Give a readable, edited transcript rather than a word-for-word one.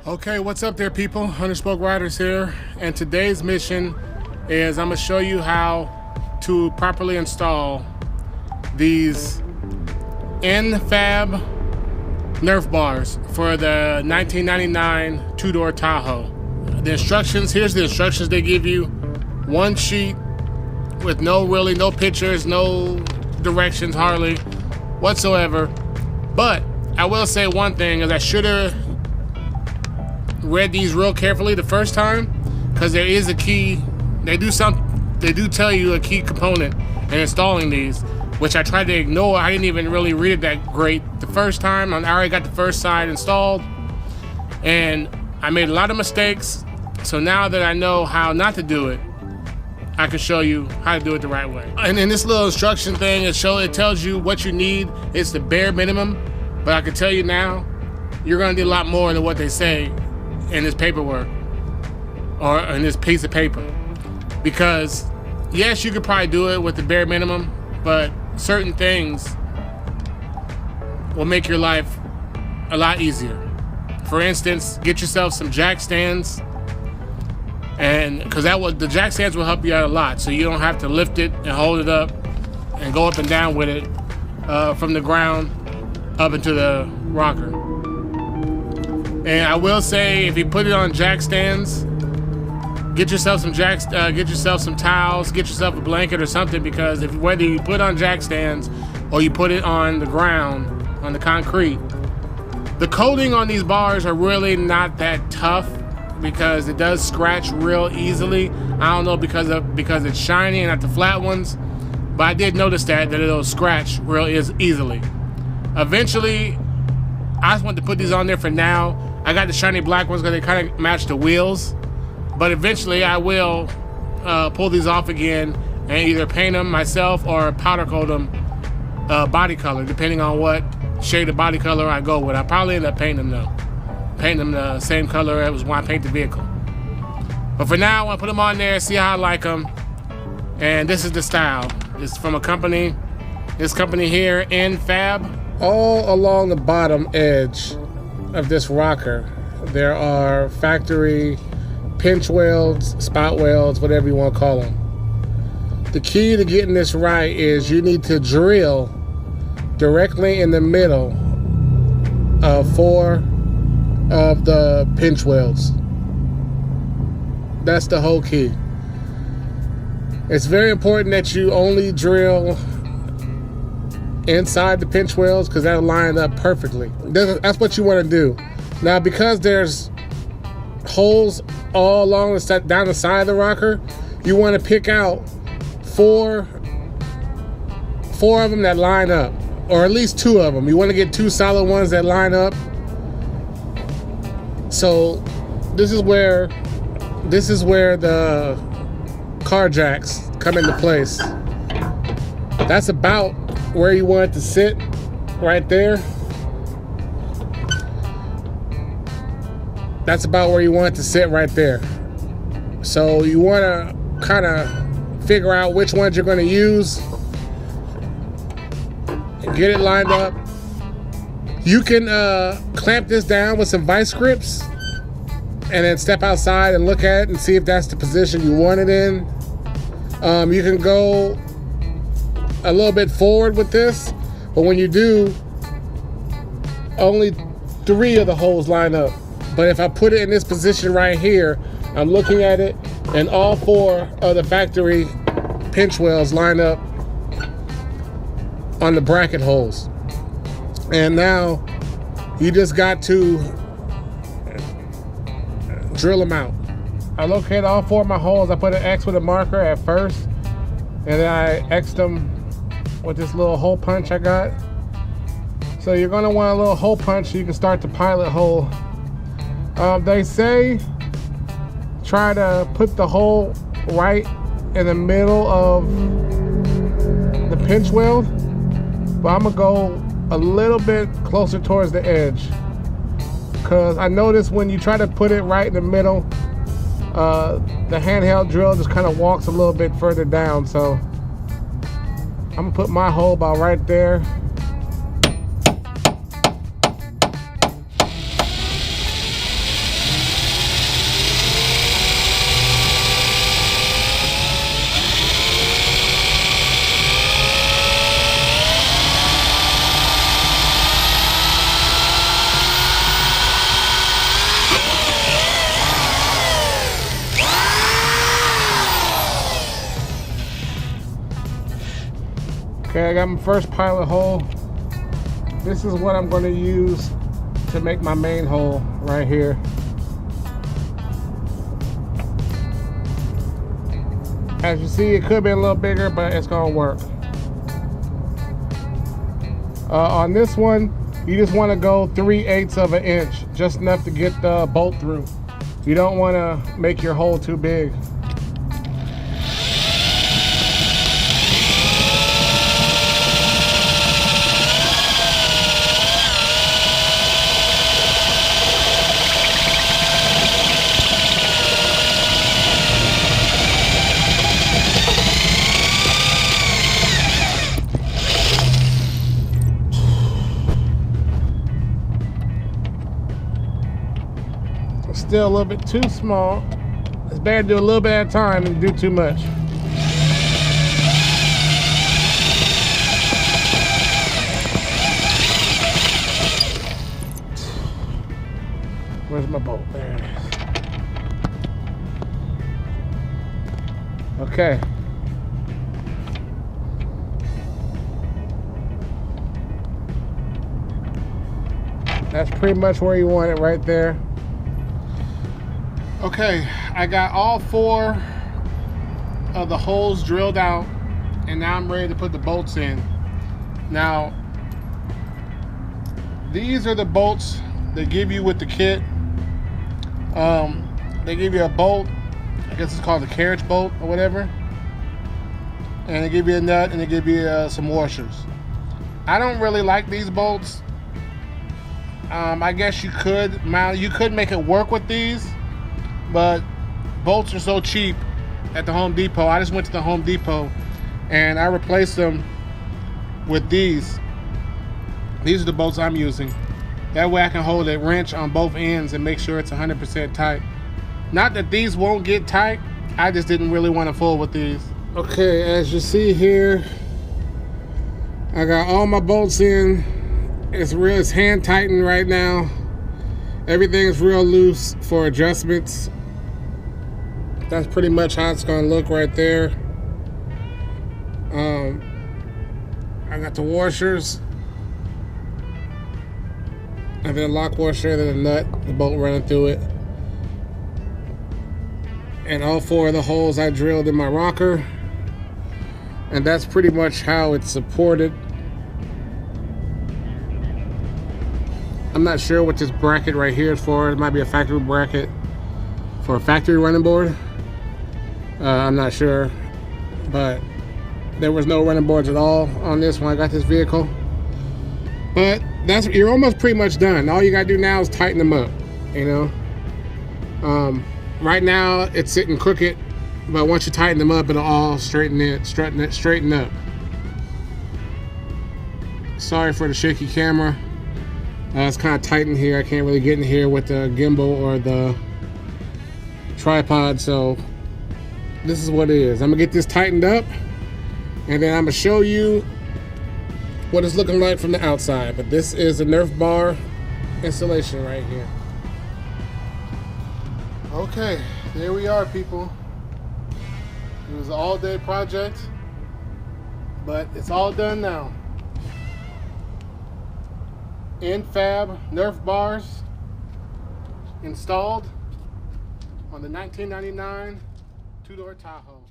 Okay, what's up there, people? Hunter Spoke Riders here, and today's mission is I'm gonna show you how to properly install these N-Fab Nerf bars for the 1999 two-door Tahoe. The instructions, here's the instructions they give you. One sheet with no pictures, no directions hardly whatsoever. But I will say one thing, is I should have read these real carefully the first time, because there is a key. They do tell you a key component in installing these, which I tried to ignore. I didn't even really read it that great the first time. I already got the first side installed, and I made a lot of mistakes. So now that I know how not to do it, I can show you how to do it the right way. And in this little instruction thing, it tells you what you need. It's the bare minimum, but I can tell you now, you're gonna need a lot more than what they say in this paperwork or in this piece of paper. Because yes, you could probably do it with the bare minimum, but certain things will make your life a lot easier. For instance, get yourself some jack stands, and because the jack stands will help you out a lot, so you don't have to lift it and hold it up and go up and down with it from the ground up into the rocker. And I will say, if you put it on jack stands, get yourself some towels, get yourself a blanket or something, because whether you put it on jack stands or you put it on the ground, on the concrete, the coating on these bars are really not that tough, because it does scratch real easily. I don't know because it's shiny and not the flat ones, but I did notice that it'll scratch real easily. Eventually, I just wanted to put these on there for now. I got the shiny black ones because they kind of match the wheels, but eventually I will pull these off again and either paint them myself or powder coat them body color, depending on what shade of body color I go with. I probably end up painting them though. Paint them the same color as when I paint the vehicle. But for now, I want to put them on there, see how I like them. And this is the style. It's from this company here, N-Fab. All along the bottom edge of this rocker, there are factory pinch welds, spot welds, whatever you want to call them. The key to getting this right is you need to drill directly in the middle of 4 of the pinch welds. That's the whole key. It's very important that you only drill inside the pinch welds, because that'll line up perfectly. That's what you want to do. Now, because there's holes all along down the side of the rocker, you want to pick out four of them that line up, or at least 2 of them. You want to get 2 solid ones that line up. So this is where the car jacks come into place. That's about where you want it to sit, right there. That's about where you want it to sit, right there. So you want to kind of figure out which ones you're going to use and get it lined up. You can clamp this down with some vice grips and then step outside and look at it and see if that's the position you want it in. You can go a little bit forward with this, but when you do, only 3 of the holes line up. But if I put it in this position right here, I'm looking at it, and all 4 of the factory pinch welds line up on the bracket holes. And now you just got to drill them out. I located all 4 of my holes. I put an X with a marker at first, and then I X'd them with this little hole punch I got. So you're gonna want a little hole punch so you can start the pilot hole. They say try to put the hole right in the middle of the pinch weld, but I'm gonna go a little bit closer towards the edge, because I noticed when you try to put it right in the middle, the handheld drill just kind of walks a little bit further down. So I'm gonna put my hole about right there. Okay, I got my first pilot hole. This is what I'm going to use to make my main hole right here. As you see, it could be a little bigger, but it's going to work. On this one, you just want to go 3/8 of an inch, just enough to get the bolt through. You don't want to make your hole too big. Still a little bit too small. It's better to do a little bit at a time than do too much. Where's my bolt? There it is. Okay. That's pretty much where you want it, right there. Okay, I got all 4 of the holes drilled out, and now I'm ready to put the bolts in. Now, these are the bolts they give you with the kit. They give you a bolt, I guess it's called a carriage bolt or whatever, and they give you a nut, and they give you some washers. I don't really like these bolts. I guess you could make it work with these, but bolts are so cheap at the Home Depot. I just went to the Home Depot and I replaced them with these. These are the bolts I'm using. That way I can hold a wrench on both ends and make sure it's 100% tight. Not that these won't get tight, I just didn't really want to fool with these. Okay, as you see here, I got all my bolts in. It's hand tightened right now. Everything is real loose for adjustments. That's pretty much how it's gonna look right there. I got the washers, and then a lock washer, then a nut, the bolt running through it. And all 4 of the holes I drilled in my rocker. And that's pretty much how it's supported. I'm not sure what this bracket right here is for. It might be a factory bracket for a factory running board. I'm not sure, but there was no running boards at all on this when I got this vehicle. But you're almost pretty much done. All you gotta do now is tighten them up, you know. Right now it's sitting crooked, but once you tighten them up, it'll all straighten up. Sorry for the shaky camera. It's kind of tight in here. I can't really get in here with the gimbal or the tripod, so this is what it is. I'm gonna get this tightened up, and then I'm gonna show you what it's looking like from the outside. But this is a Nerf bar installation right here. Okay, there we are, people. It was an all-day project, but it's all done now. In-fab Nerf bars installed on the 1999 two-door Tahoe.